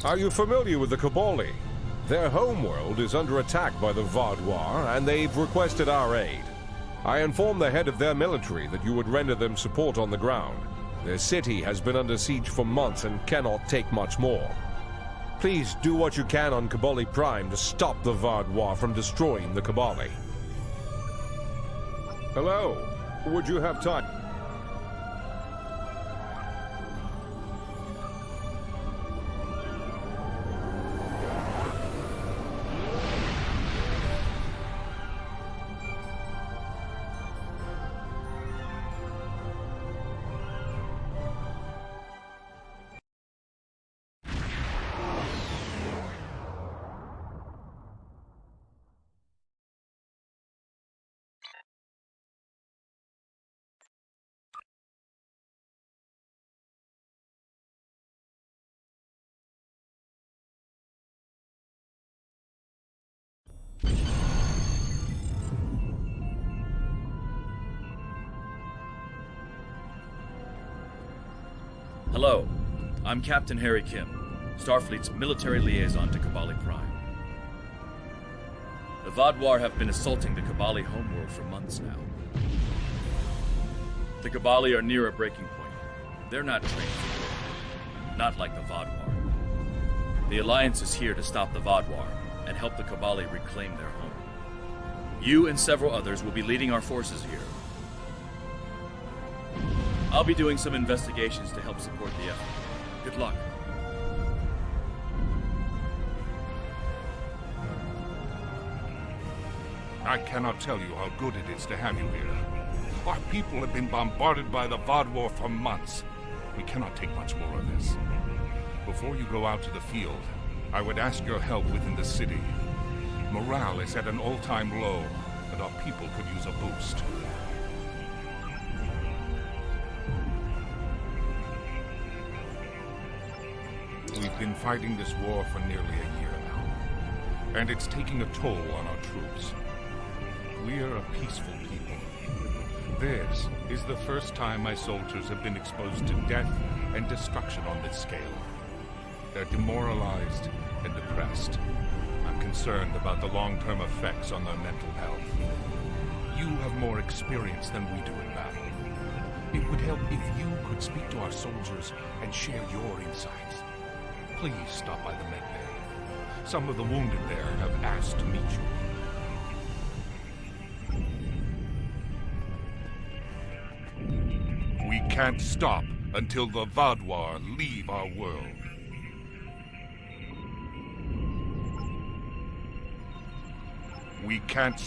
Are you familiar with the Kobali? Their homeworld is under attack by the Vaudois, and they've requested our aid. I informed the head of their military that you would render them support on the ground. Their city has been under siege for months and cannot take much more. Please do what you can on Kobali Prime to stop the Vaudois from destroying the Kobali. Hello, would you have time? Hello, I'm Captain Harry Kim, Starfleet's military liaison to Kobali Prime. The Vaudois have been assaulting the Kobali homeworld for months now. The Kobali are near a breaking point. They're not trained for war, not like the Vaudois. The Alliance is here to stop the Vaudois and help the Kobali reclaim their home. You and several others will be leading our forces here. I'll be doing some investigations to help support the effort. Good luck. I cannot tell you how good it is to have you here. Our people have been bombarded by the Vaudois for months. We cannot take much more of this. Before you go out to the field, I would ask your help within the city. Morale is at an all-time low, and our people could use a boost. We've been fighting this war for nearly a year now, and it's taking a toll on our troops. We are a peaceful people. This is the first time my soldiers have been exposed to death and destruction on this scale. They're demoralized and depressed. I'm concerned about the long-term effects on their mental health. You have more experience than we do in battle. It would help if you could speak to our soldiers and share your insights. Please stop by the medbay. Some of the wounded there have asked to meet you. We can't stop until the Vaudois leave our world. We can't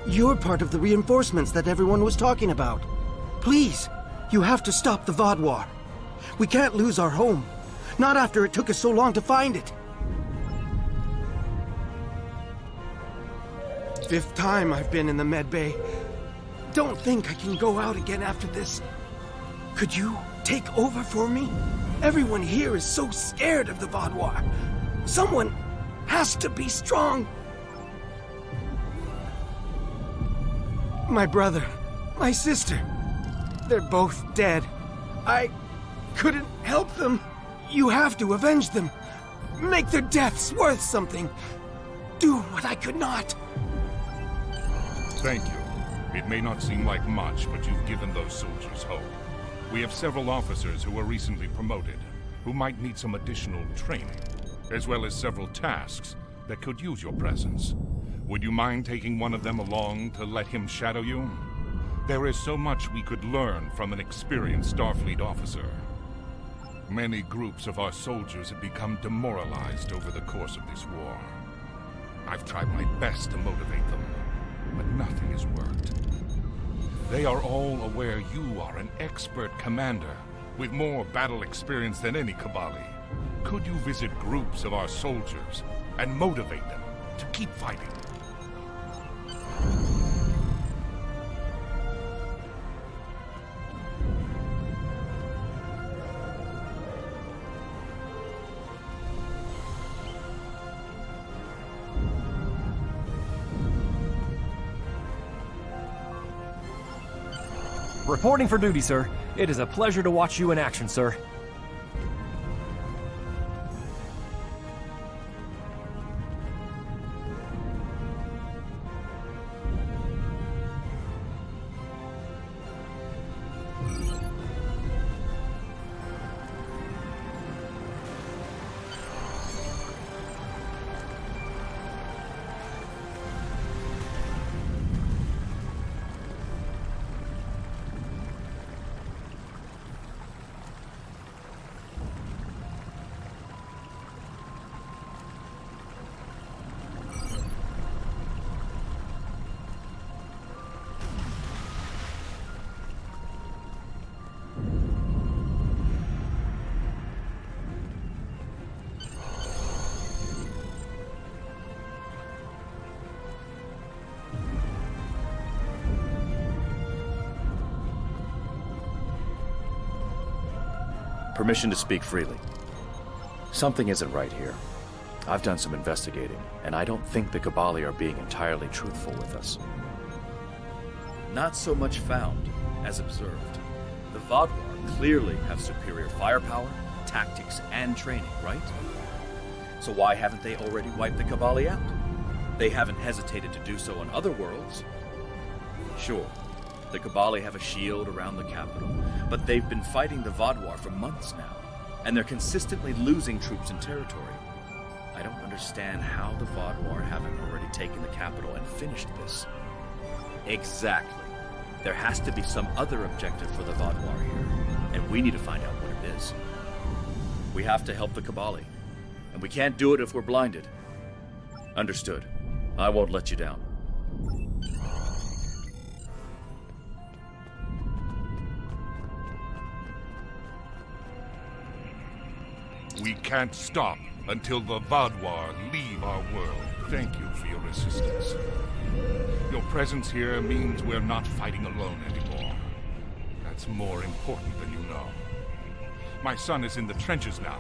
You're part of the reinforcements that everyone was talking about. Please, you have to stop the Vaudois. We can't lose our home. Not after it took us so long to find it. 5th time I've been in the medbay. Don't think I can go out again after this. Could you take over for me? Everyone here is so scared of the Vaudois. Someone has to be strong. My brother, my sister, they're both dead. I couldn't help them. You have to avenge them. Make their deaths worth something. Do what I could not. Thank you. It may not seem like much, but you've given those soldiers hope. We have several officers who were recently promoted, who might need some additional training, as well as several tasks that could use your presence. Would you mind taking one of them along to let him shadow you? There is so much we could learn from an experienced Starfleet officer. Many groups of our soldiers have become demoralized over the course of this war. I've tried my best to motivate them, but nothing has worked. They are all aware you are an expert commander with more battle experience than any Kobali. Could you visit groups of our soldiers and motivate them to keep fighting? Reporting for duty, sir. It is a pleasure to watch you in action, sir. Permission to speak freely. Something isn't right here. I've done some investigating, and I don't think the Kobali are being entirely truthful with us. Not so much found as observed. The Vaadwaur clearly have superior firepower, tactics, and training, right? So why haven't they already wiped the Kobali out? They haven't hesitated to do so on other worlds. Sure, the Kobali have a shield around the capital, but they've been fighting the Vaadwaur for months now, and they're consistently losing troops and territory. I don't understand how the Vaadwaur haven't already taken the capital and finished this. Exactly. There has to be some other objective for the Vaadwaur here, and we need to find out what it is. We have to help the Kobali, and we can't do it if we're blinded. Understood. I won't let you down. We can't stop until the Vaadwaur leave our world. Thank you for your assistance. Your presence here means we're not fighting alone anymore. That's more important than you know. My son is in the trenches now,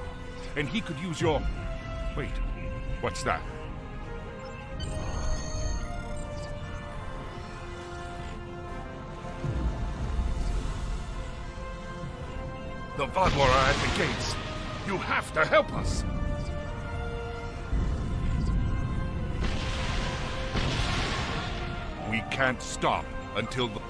and he could use your... Wait, what's that? The Vaadwaur are at the gates. You have to help us! We can't stop until the...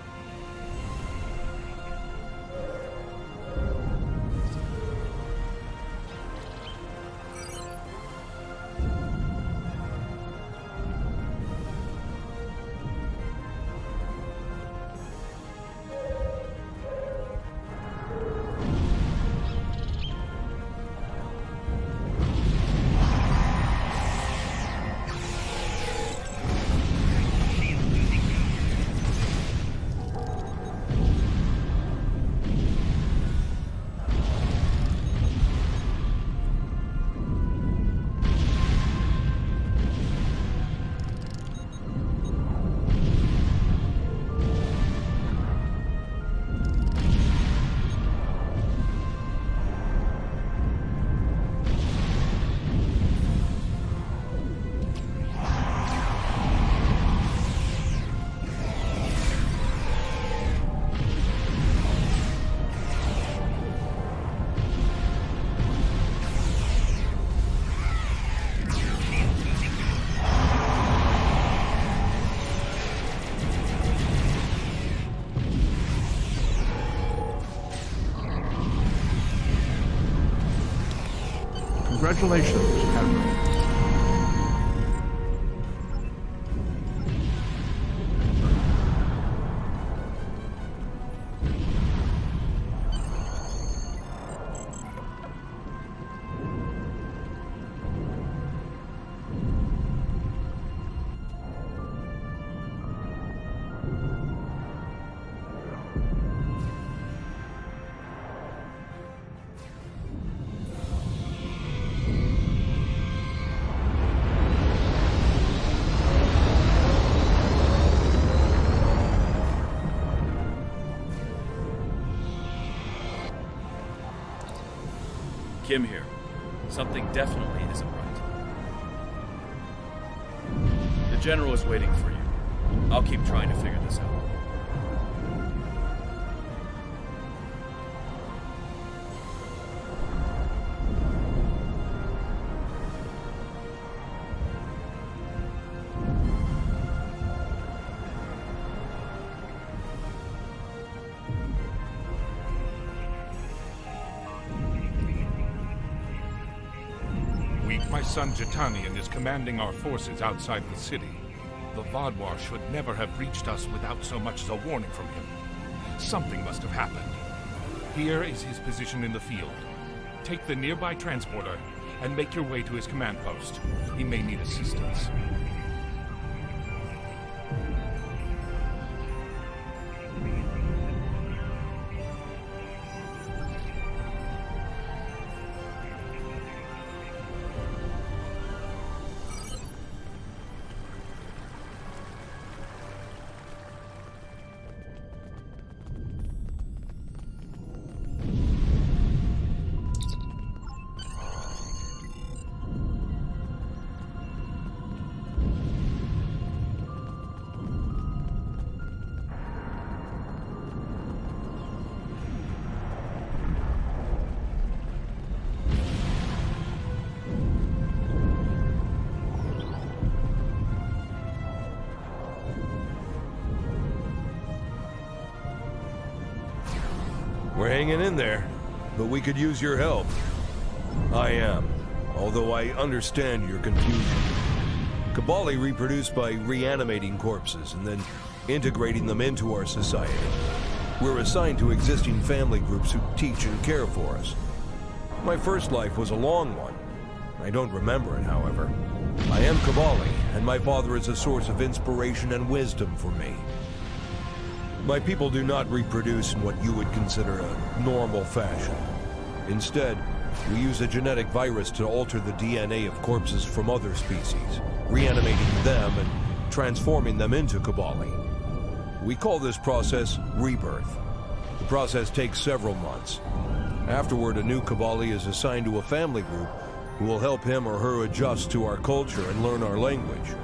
Congratulations, Admiral. Kim here. Something definitely isn't right. The General is waiting for you. I'll keep trying to figure this out. week, my son Jitanian is commanding our forces outside the city. The Vodwar should never have reached us without so much as a warning from him. Something must have happened. Here is his position in the field. Take the nearby transporter and make your way to his command post. He may need assistance. We're hanging in there, but we could use your help. I am, although I understand your confusion. Kobali reproduce by reanimating corpses and then integrating them into our society. We're assigned to existing family groups who teach and care for us. My first life was a long one. I don't remember it, however. I am Kobali, and my father is a source of inspiration and wisdom for me. My people do not reproduce in what you would consider a normal fashion. Instead, we use a genetic virus to alter the DNA of corpses from other species, reanimating them and transforming them into Kobali. We call this process rebirth. The process takes several months. Afterward, a new Kobali is assigned to a family group who will help him or her adjust to our culture and learn our language.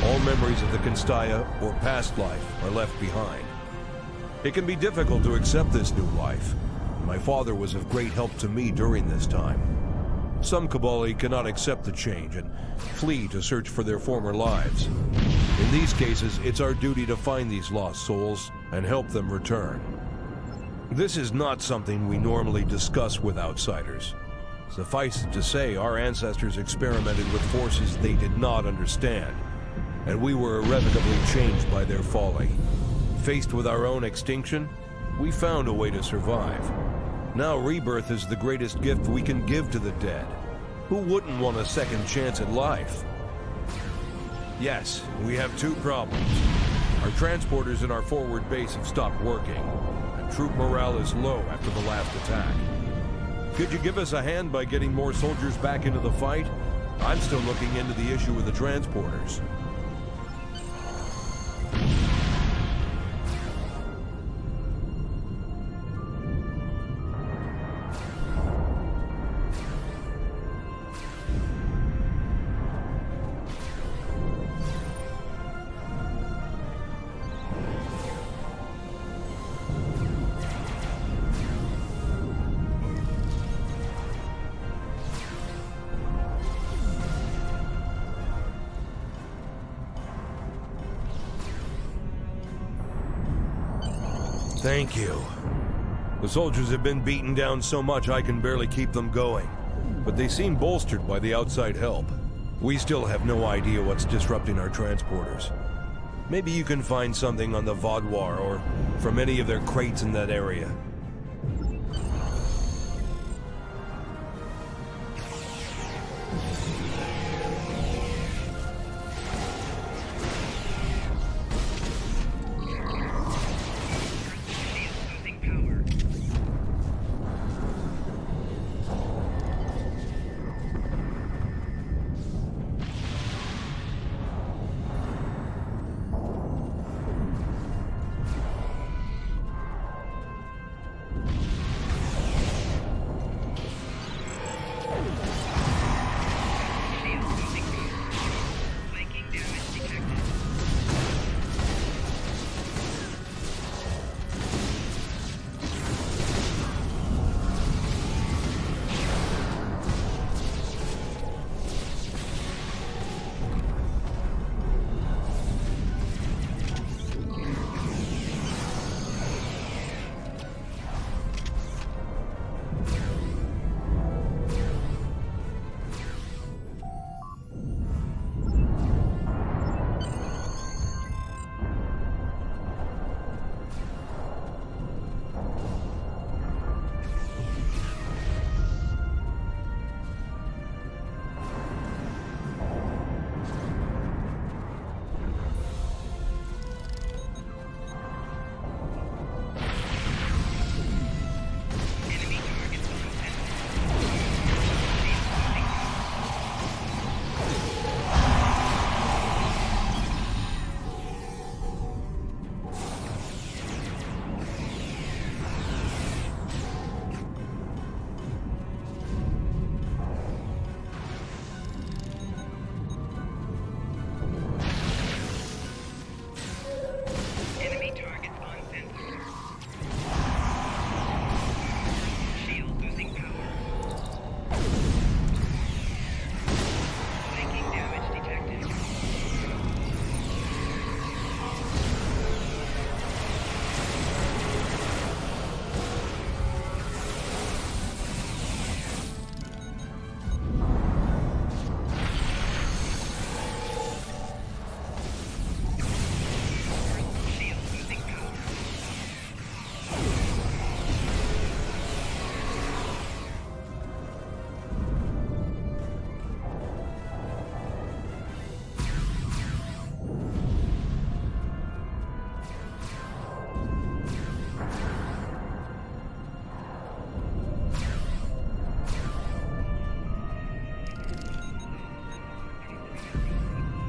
All memories of the Constaya or past life are left behind. It can be difficult to accept this new life. My father was of great help to me during this time. Some Kobali cannot accept the change and flee to search for their former lives. In these cases, it's our duty to find these lost souls and help them return. This is not something we normally discuss with outsiders. Suffice it to say, our ancestors experimented with forces they did not understand, and we were irrevocably changed by their folly. Faced with our own extinction, we found a way to survive. Now rebirth is the greatest gift we can give to the dead. Who wouldn't want a second chance at life? Yes, we have two problems. Our transporters in our forward base have stopped working, and troop morale is low after the last attack. Could you give us a hand by getting more soldiers back into the fight? I'm still looking into the issue with the transporters. Thank you. The soldiers have been beaten down so much I can barely keep them going, but they seem bolstered by the outside help. We still have no idea what's disrupting our transporters. Maybe you can find something on the Vodwar or from any of their crates in that area.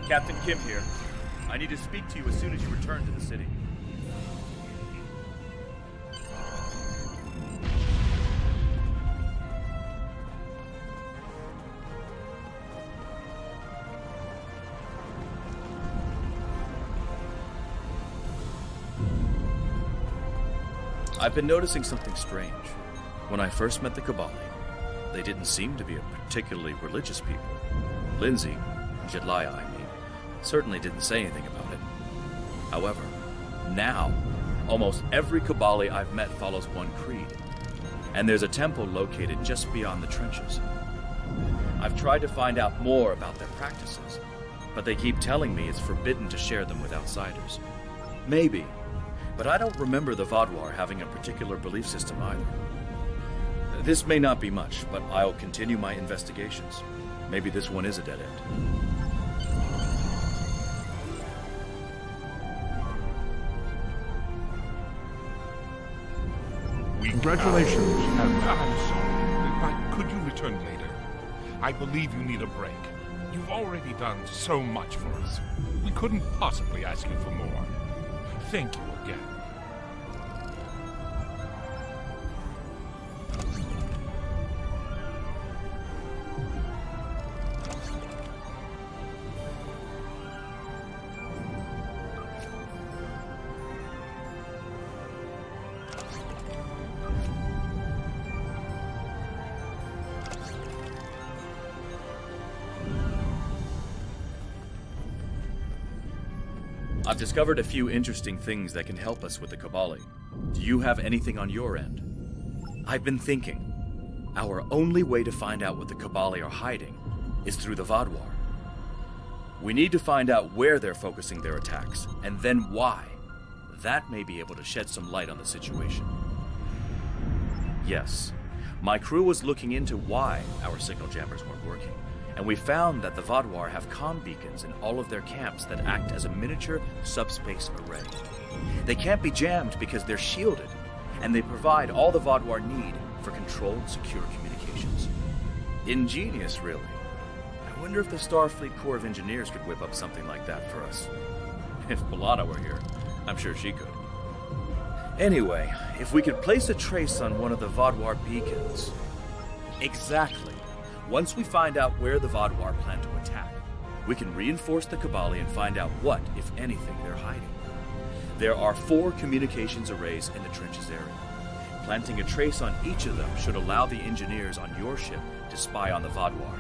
Captain Kim here. I need to speak to you as soon as you return to the city. I've been noticing something strange. When I first met the Kobali, they didn't seem to be a particularly religious people. Lindsay, Jedliah I mean, certainly didn't say anything about it. However, now, almost every Kobali I've met follows one creed, and there's a temple located just beyond the trenches. I've tried to find out more about their practices, but they keep telling me it's forbidden to share them with outsiders. Maybe, but I don't remember the Vodwar having a particular belief system either. This may not be much, but I'll continue my investigations. Maybe this one is a dead end. Congratulations. I'm sorry, but could you return later? I believe you need a break. You've already done so much for us. We couldn't possibly ask you for more. Thank you again. I've discovered a few interesting things that can help us with the Kobali. Do you have anything on your end? I've been thinking, our only way to find out what the Kobali are hiding is through the Vodwar. We need to find out where they're focusing their attacks, and then why. That may be able to shed some light on the situation. Yes, my crew was looking into why our signal jammers weren't working, and we found that the Vodwar have comm beacons in all of their camps that act as a miniature subspace array. They can't be jammed because they're shielded, and they provide all the Vodwar need for controlled, secure communications. Ingenious, really. I wonder if the Starfleet Corps of Engineers could whip up something like that for us. If B'Elanna were here, I'm sure she could. Anyway, if we could place a trace on one of the Vodwar beacons... Exactly. Once we find out where the Vodwar plan to attack, we can reinforce the Kobali and find out what, if anything, they're hiding. There are 4 communications arrays in the trenches area. Planting a trace on each of them should allow the engineers on your ship to spy on the Vodwar.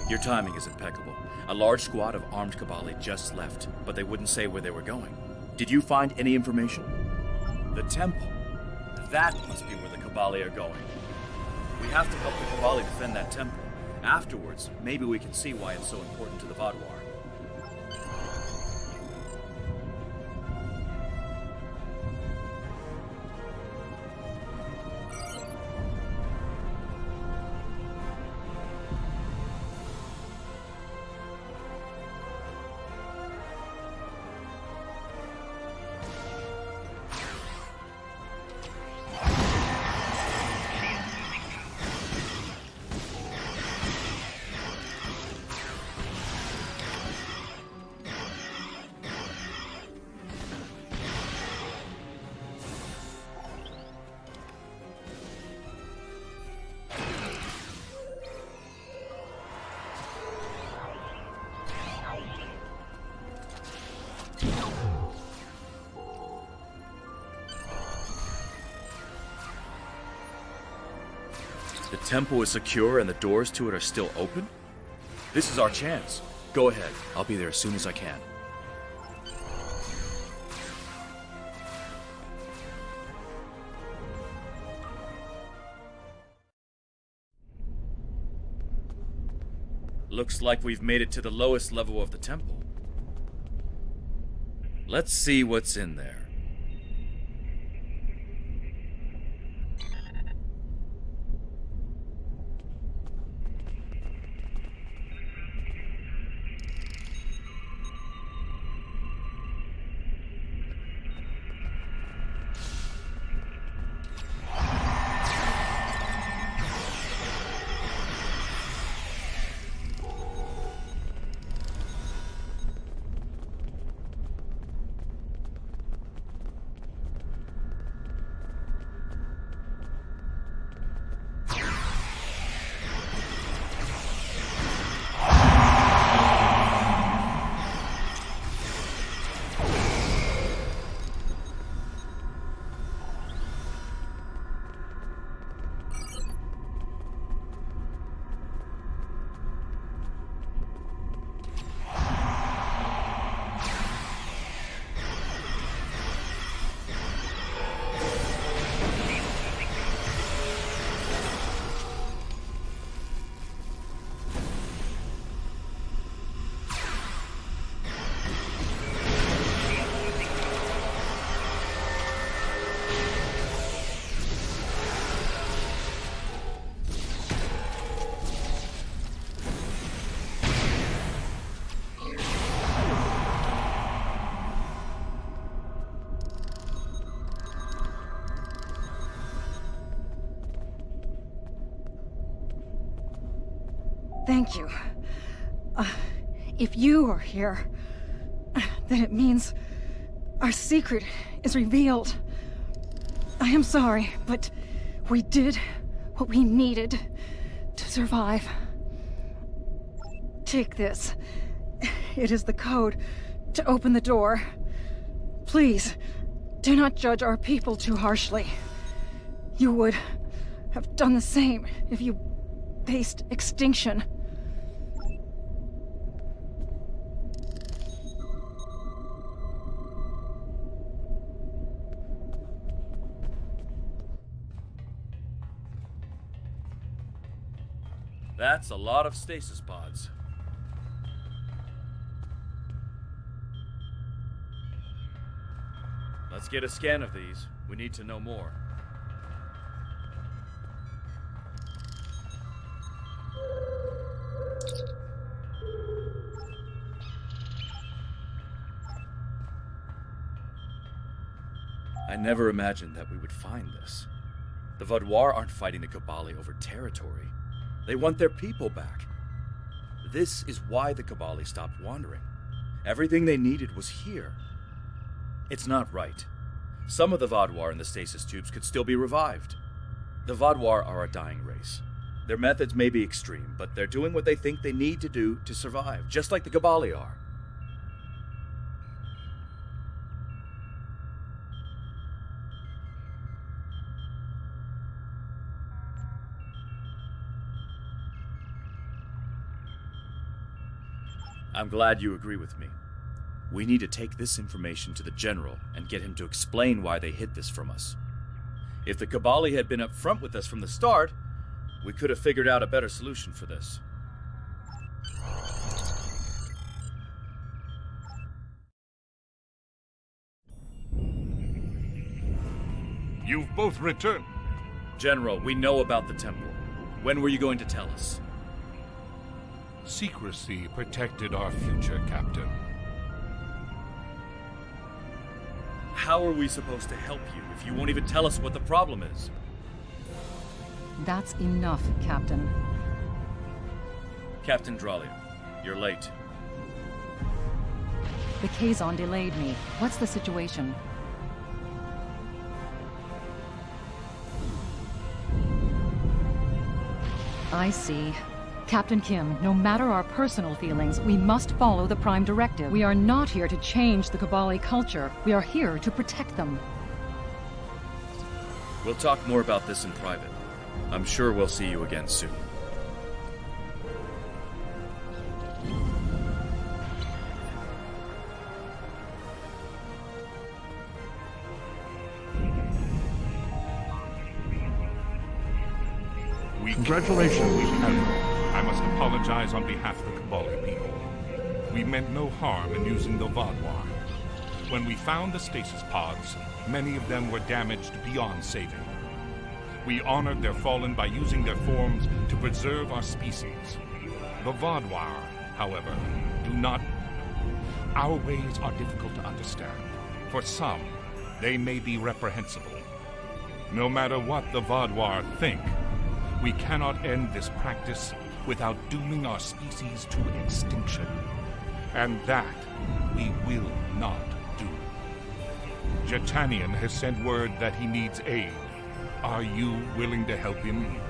Your timing is impeccable. A large squad of armed Kobali just left, but they wouldn't say where they were going. Did you find any information? The temple. That must be where the Kobali are going. We have to help the Kobali defend that temple. Afterwards, maybe we can see why it's so important to the Vaadwaur. The temple is secure and the doors to it are still open? This is our chance. Go ahead. I'll be there as soon as I can. Looks like we've made it to the lowest level of the temple. Let's see what's in there. Thank you. If you are here, then it means our secret is revealed. I am sorry, but we did what we needed to survive. Take this. It is the code to open the door. Please, do not judge our people too harshly. You would have done the same if you faced extinction. That's a lot of stasis pods. Let's get a scan of these. We need to know more. I never imagined that we would find this. The Vaadwaur aren't fighting the Kobali over territory. They want their people back. This is why the Kobali stopped wandering. Everything they needed was here. It's not right. Some of the Vaadwaur in the stasis tubes could still be revived. The Vaadwaur are a dying race. Their methods may be extreme, but they're doing what they think they need to do to survive, just like the Kobali are. I'm glad you agree with me. We need to take this information to the General and get him to explain why they hid this from us. If the Kobali had been up front with us from the start, we could have figured out a better solution for this. You've both returned. General, we know about the temple. When were you going to tell us? Secrecy protected our future, Captain. How are we supposed to help you if you won't even tell us what the problem is? That's enough, Captain. Captain Dralia, you're late. The Kazon delayed me. What's the situation? I see. Captain Kim, no matter our personal feelings, we must follow the Prime Directive. We are not here to change the Kobali culture. We are here to protect them. We'll talk more about this in private. I'm sure we'll see you again soon. Congratulations, Admiral. I must apologize on behalf of the Kobali people. We meant no harm in using the Vadwar. When we found the stasis pods, many of them were damaged beyond saving. We honored their fallen by using their forms to preserve our species. The Vadwar, however, do not... Our ways are difficult to understand. For some, they may be reprehensible. No matter what the Vadwar think, we cannot end this practice without dooming our species to extinction. And that we will not do. Jetanian has sent word that he needs aid. Are you willing to help him?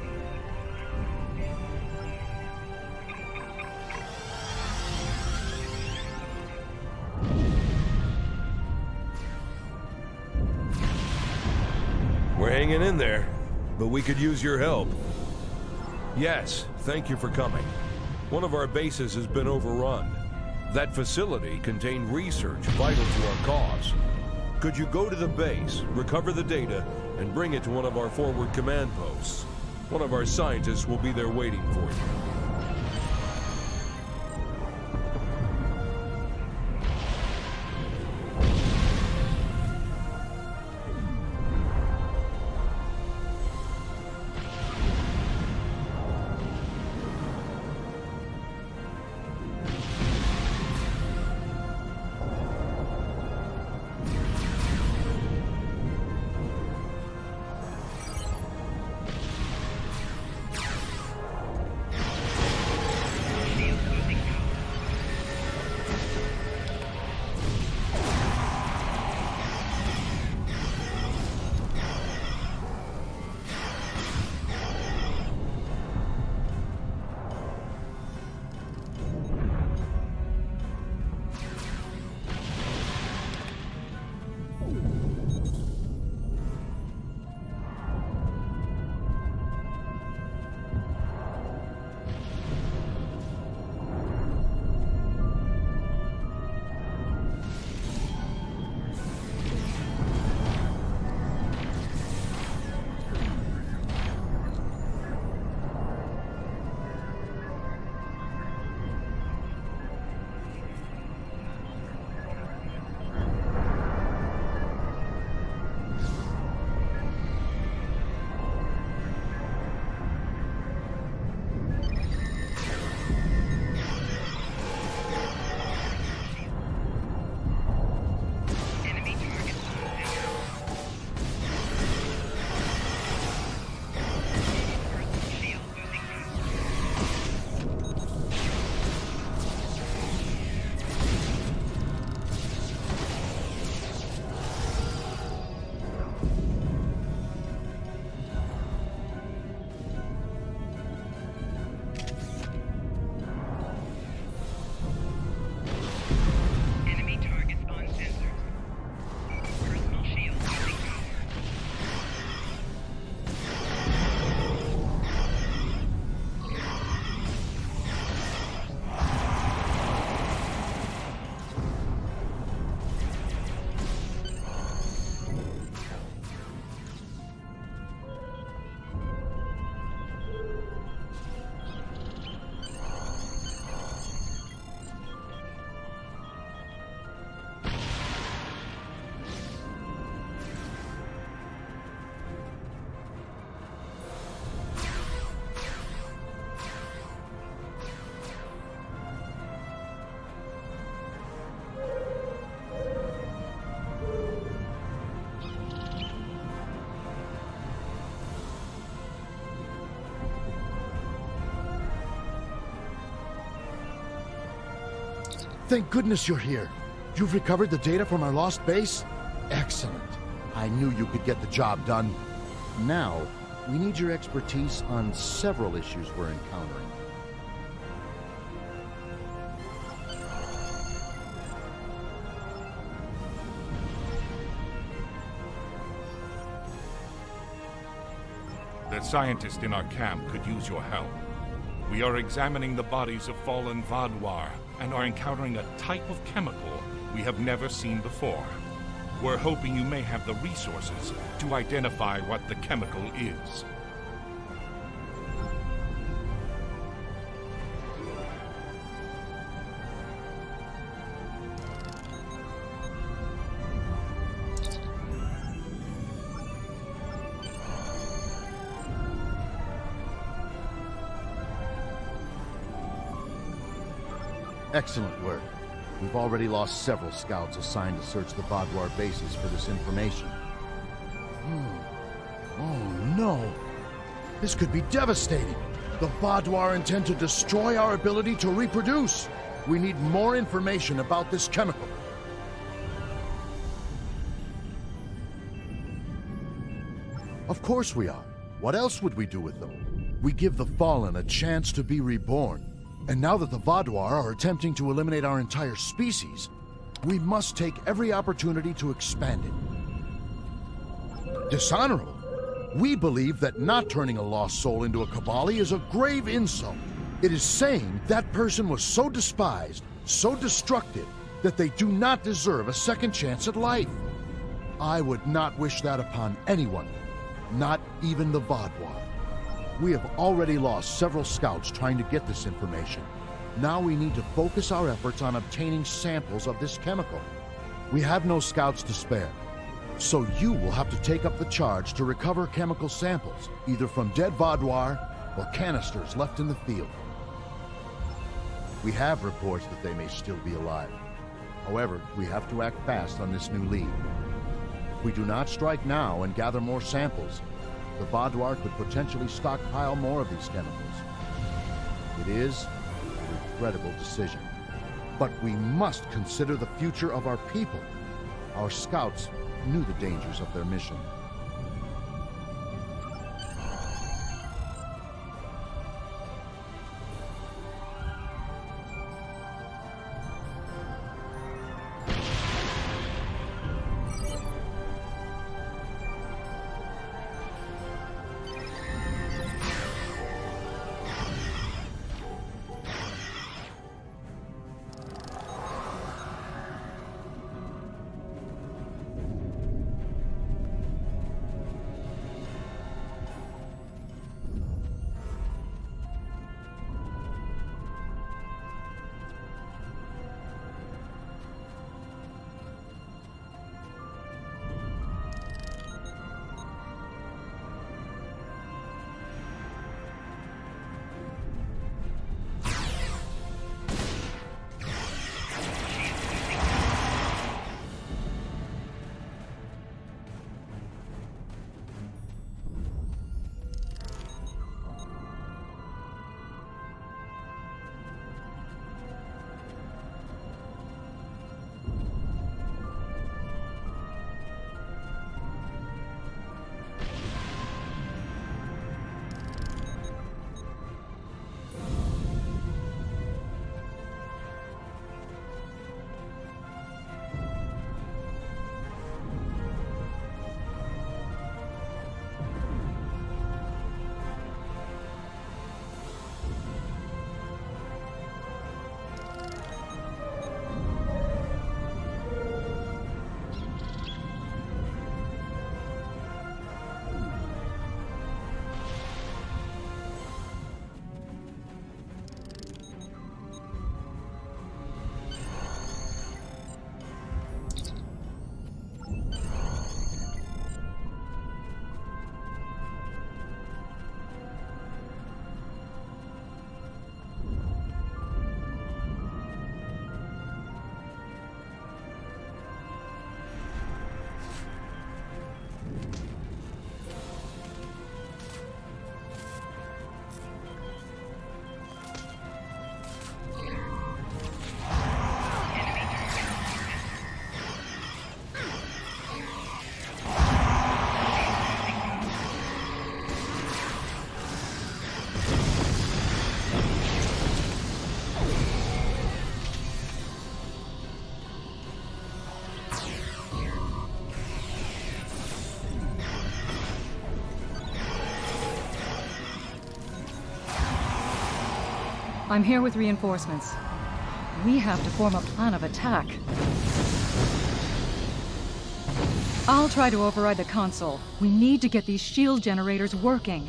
We're hanging in there, but we could use your help. Yes, thank you for coming. One of our bases has been overrun. That facility contained research vital to our cause. Could you go to the base, recover the data, and bring it to one of our forward command posts? One of our scientists will be there waiting for you. Thank goodness you're here. You've recovered the data from our lost base? Excellent. I knew you could get the job done. Now, we need your expertise on several issues we're encountering. That scientist in our camp could use your help. We are examining the bodies of fallen Vaadwaur and are encountering a type of chemical we have never seen before. We're hoping you may have the resources to identify what the chemical is. Excellent work. We've already lost several scouts assigned to search the Vaadwaur bases for this information. Oh no! This could be devastating! The Vaadwaur intend to destroy our ability to reproduce! We need more information about this chemical. Of course we are. What else would we do with them? We give the Fallen a chance to be reborn. And now that the Vaadwaur are attempting to eliminate our entire species, we must take every opportunity to expand it. Dishonorable? We believe that not turning a lost soul into a Kobali is a grave insult. It is saying that person was so despised, so destructive, that they do not deserve a second chance at life. I would not wish that upon anyone, not even the Vaadwaur. We have already lost several scouts trying to get this information. Now we need to focus our efforts on obtaining samples of this chemical. We have no scouts to spare, so you will have to take up the charge to recover chemical samples, either from dead Vaadwaur or canisters left in the field. We have reports that they may still be alive. However, we have to act fast on this new lead. If we do not strike now and gather more samples, the Vaadwaur could potentially stockpile more of these chemicals. It is a regrettable decision, but we must consider the future of our people. Our scouts knew the dangers of their mission. I'm here with reinforcements. We have to form a plan of attack. I'll try to override the console. We need to get these shield generators working.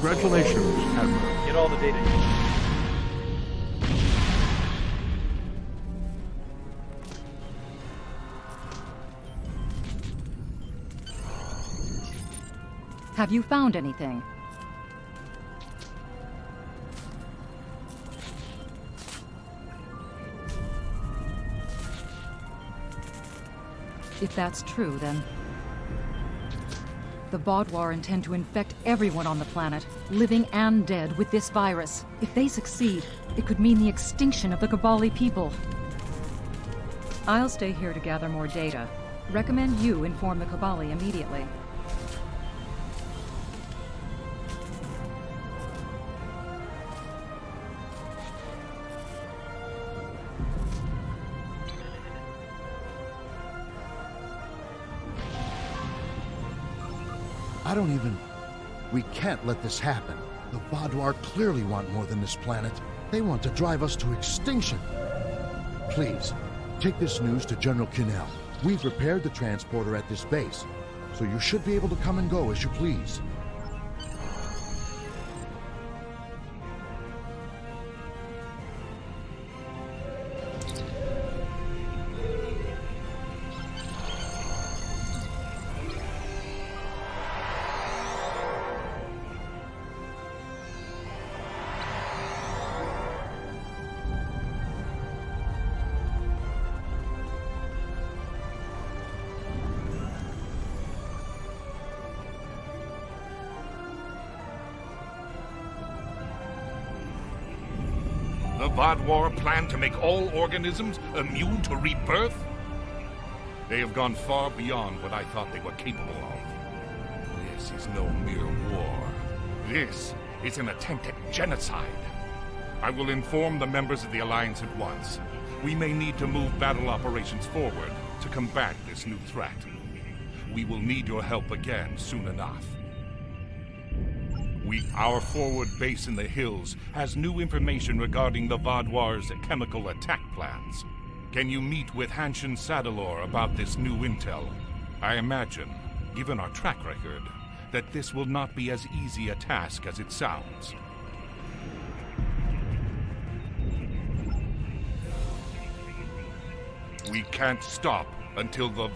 Congratulations, Admiral. Get all the data. Have you found anything? If that's true, then the Vaadwaur intend to infect everyone on the planet, living and dead, with this virus. If they succeed, it could mean the extinction of the Kobali people. I'll stay here to gather more data. Recommend you inform the Kobali immediately. We can't let this happen. The Vaadwaur clearly want more than this planet. They want to drive us to extinction. Please, take this news to General Kinnell. We've repaired the transporter at this base, so you should be able to come and go as you please. The Vaadwaur plan to make all organisms immune to rebirth? They have gone far beyond what I thought they were capable of. This is no mere war. This is an attempt at genocide. I will inform the members of the Alliance at once. We may need to move battle operations forward to combat this new threat. We will need your help again soon enough. Our forward base in the hills has new information regarding the Vaadwaur's chemical attack plans. Can you meet with Hanshin Sadalor about this new intel? I imagine, given our track record, that this will not be as easy a task as it sounds. We can't stop until the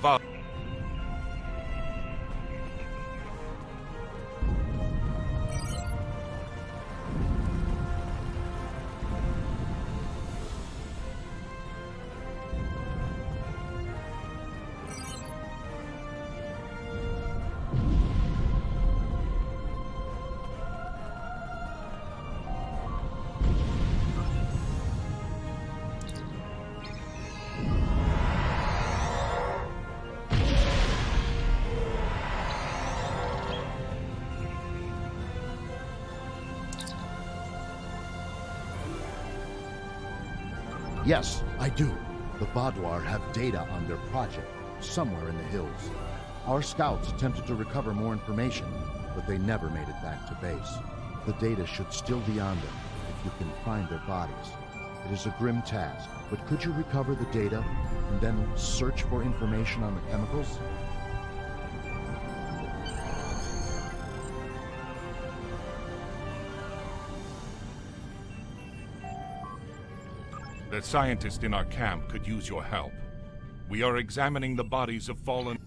Yes, I do. The Vaadwaur have data on their project, somewhere in the hills. Our scouts attempted to recover more information, but they never made it back to base. The data should still be on them, if you can find their bodies. It is a grim task, but could you recover the data, and then search for information on the chemicals? that scientists in our camp could use your help. We are examining the bodies of fallen...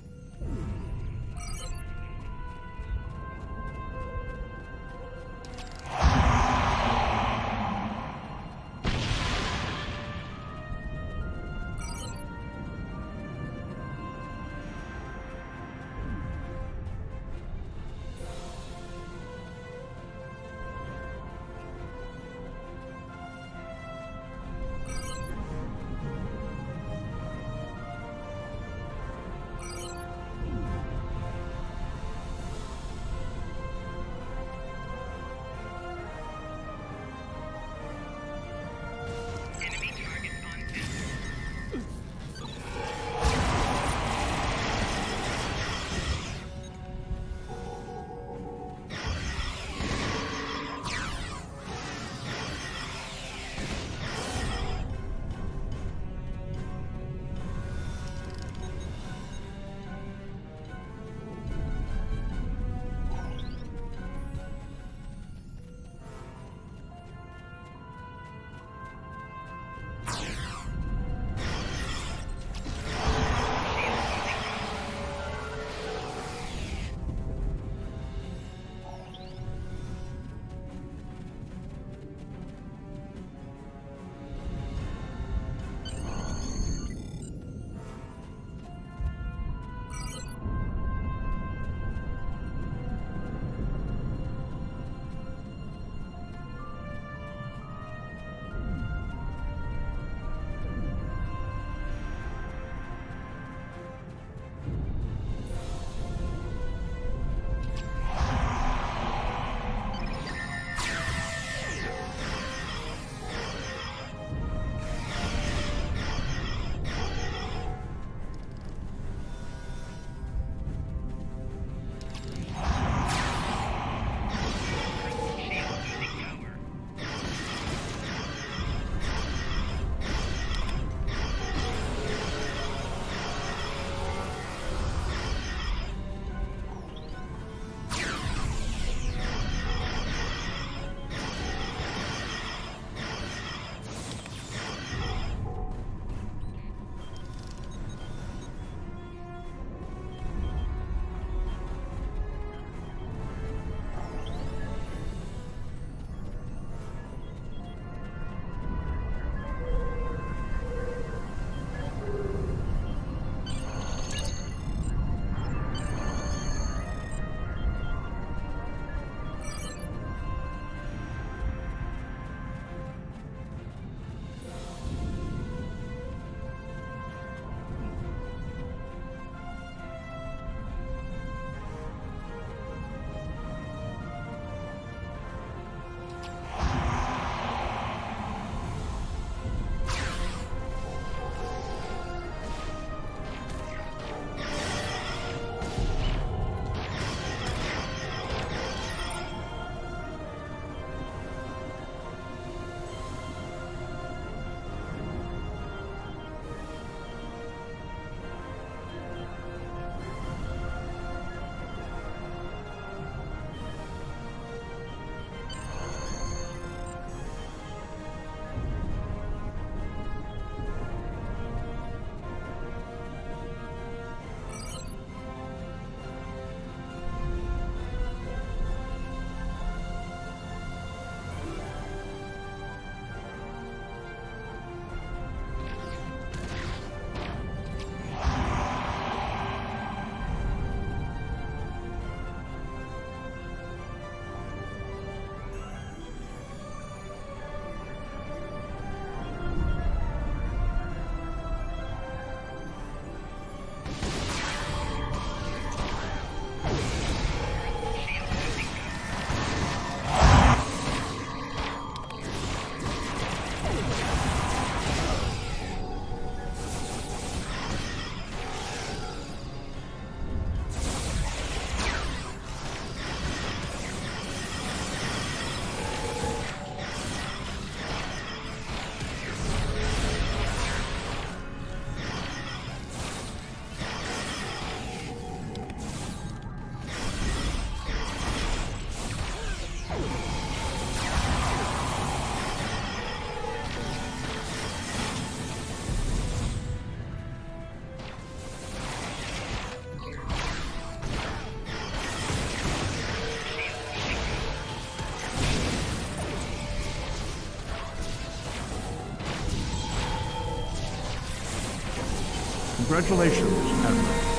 Congratulations, Admiral.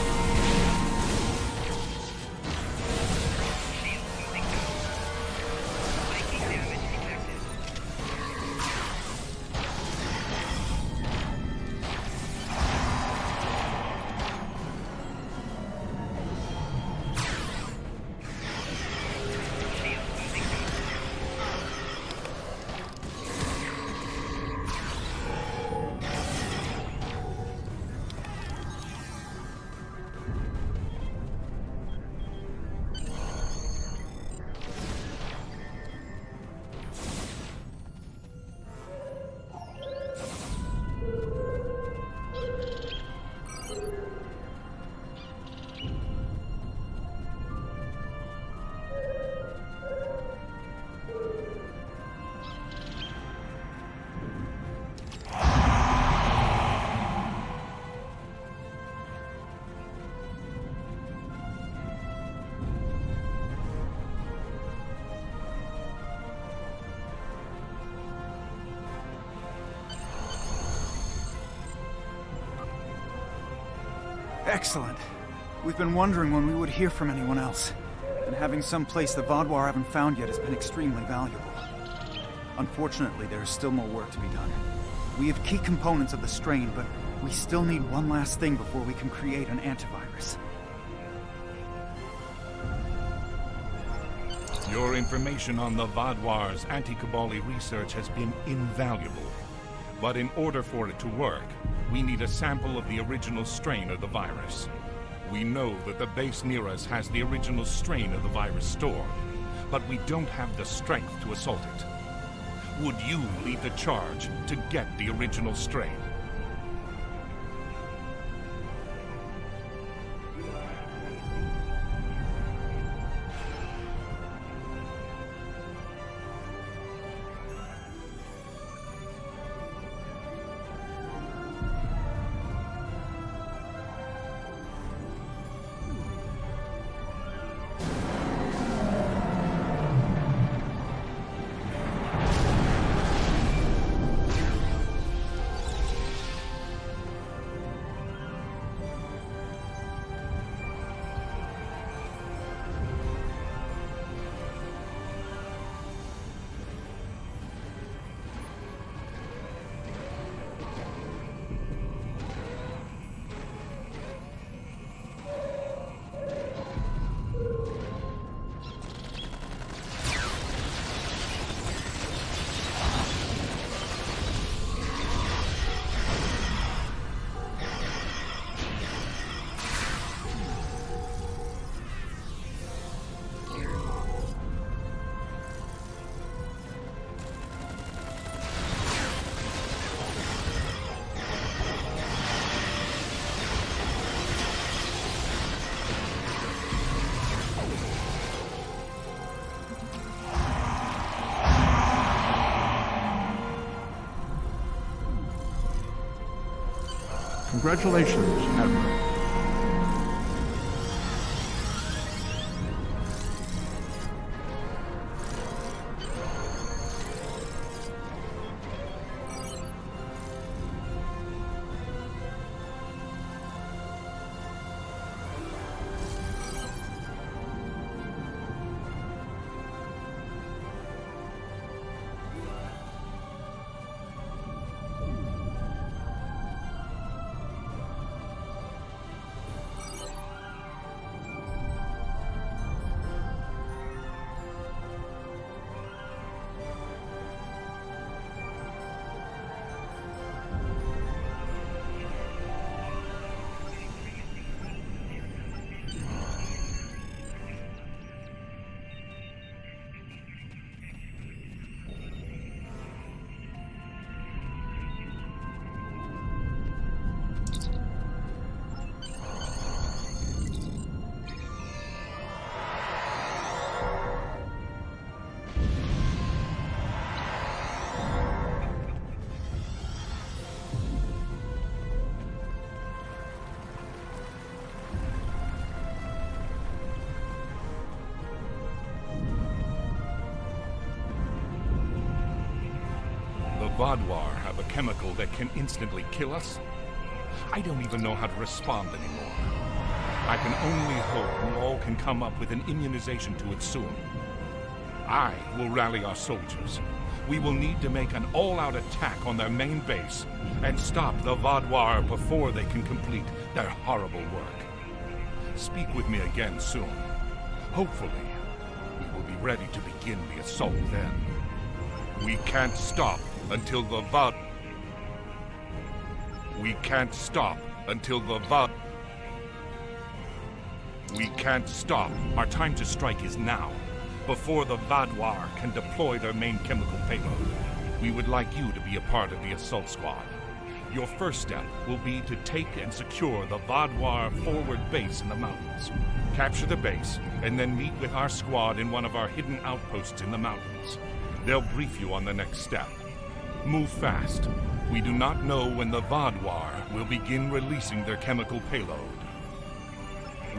Excellent. We've been wondering when we would hear from anyone else. And having some place the Vaadwaur haven't found yet has been extremely valuable. Unfortunately, there is still more work to be done. We have key components of the strain, but we still need one last thing before we can create an antivirus. Your information on the Vaadwaur's anti-Kobali research has been invaluable. But in order for it to work, we need a sample of the original strain of the virus. We know that the base near us has the original strain of the virus stored, but we don't have the strength to assault it. Would you lead the charge to get the original strain? Congratulations, Admiral. Vaadwaur have a chemical that can instantly kill us? I don't even know how to respond anymore. I can only hope you all can come up with an immunization to it soon. I will rally our soldiers. We will need to make an all-out attack on their main base and stop the Vaadwaur before they can complete their horrible work. Speak with me again soon. Hopefully, we will be ready to begin the assault then. We can't stop until the We can't stop until the We can't stop. Our time to strike is now, before the Vaadwaur can deploy their main chemical payload. We would like you to be a part of the assault squad. Your first step will be to take and secure the Vaadwaur forward base in the mountains. Capture the base, and then meet with our squad in one of our hidden outposts in the mountains. They'll brief you on the next step. Move fast. We do not know when the Vaadwaur will begin releasing their chemical payload.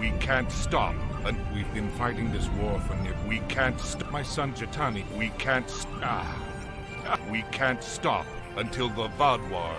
We can't stop, and we've been fighting this war for We can't stop, my son Jatani. We can't We can't stop until the Vaadwaur.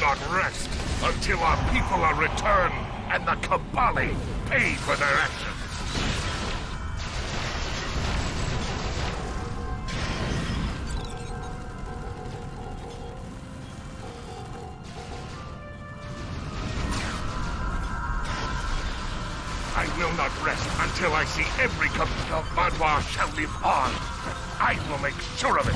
not rest until our people are returned and the Kobali pay for their actions. I will not rest until I see every Vadwa shall live on. I will make sure of it.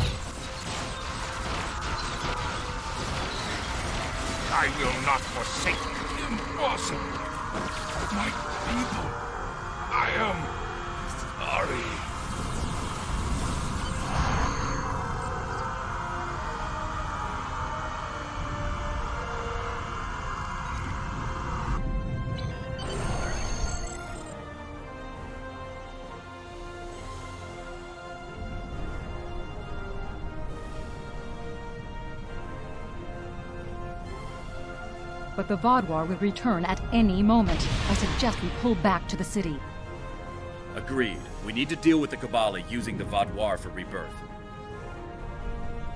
I will not forsake you. Impossible. My people. I am sorry. But the Vadwar will return at any moment. I suggest we pull back to the city. Agreed. We need to deal with the Kobali using the Vadwar for rebirth.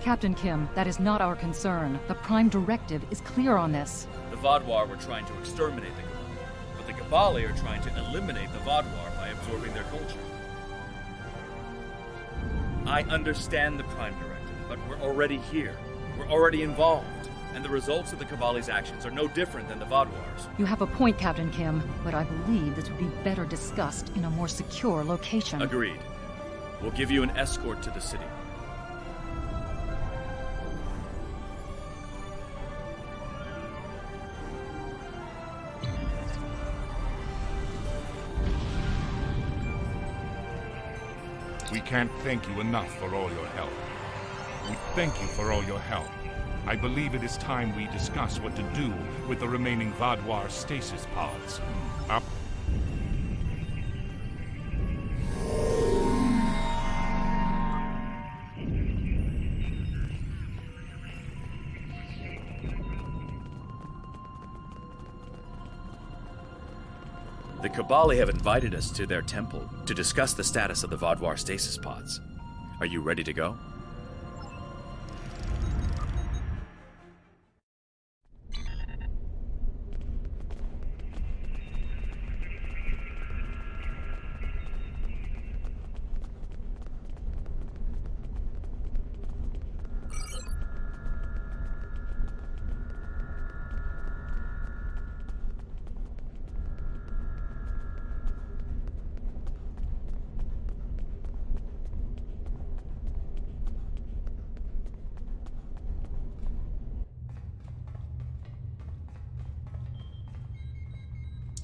Captain Kim, that is not our concern. The Prime Directive is clear on this. The Vadwar were trying to exterminate the Kobali, but the Kobali are trying to eliminate the Vadwar by absorbing their culture. I understand the Prime Directive, but we're already here. We're already involved. And the results of the Kobali's actions are no different than the Vadwar's. You have a point, Captain Kim, but I believe this would be better discussed in a more secure location. Agreed. We'll give you an escort to the city. We can't thank you enough for all your help. We thank you for all your help. I believe it is time we discuss what to do with the remaining Vadwar stasis pods. Up. The Kobali have invited us to their temple to discuss the status of the Vadwar stasis pods. Are you ready to go?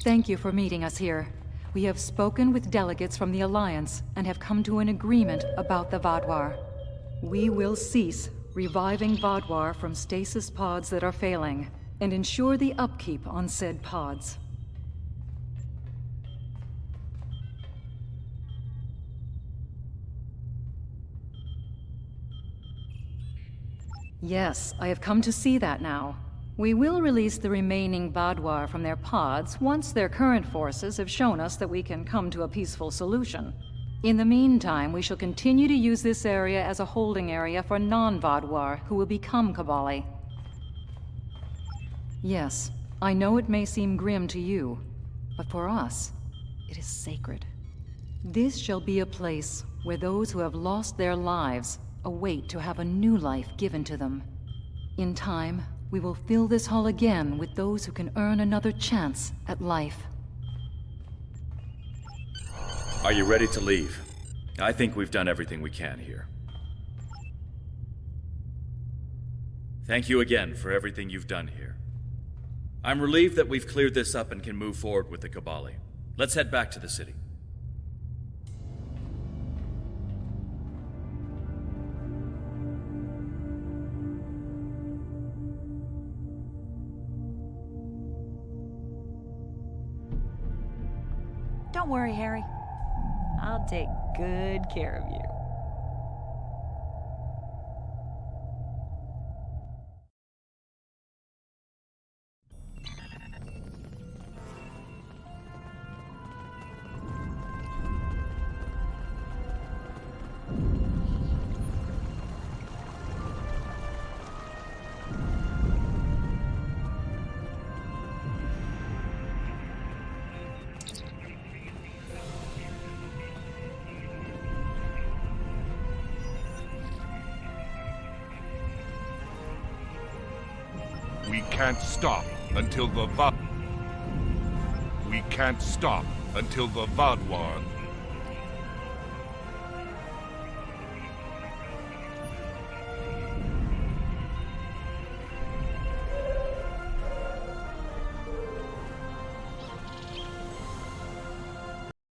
Thank you for meeting us here. We have spoken with delegates from the Alliance and have come to an agreement about the Vadwar. We will cease reviving Vadwar from stasis pods that are failing and ensure the upkeep on said pods. Yes, I have come to see that now. We will release the remaining Vadwar from their pods once their current forces have shown us that we can come to a peaceful solution. In the meantime, we shall continue to use this area as a holding area for non-Vadwar who will become Kobali. Yes, I know it may seem grim to you, but for us, it is sacred. This shall be a place where those who have lost their lives await to have a new life given to them. In time, we will fill this hall again with those who can earn another chance at life. Are you ready to leave? I think we've done everything we can here. Thank you again for everything you've done here. I'm relieved that we've cleared this up and can move forward with the Kobali. Let's head back to the city. Don't worry, Harry. I'll take good care of you. We can't stop until the We can't stop until the Vadwar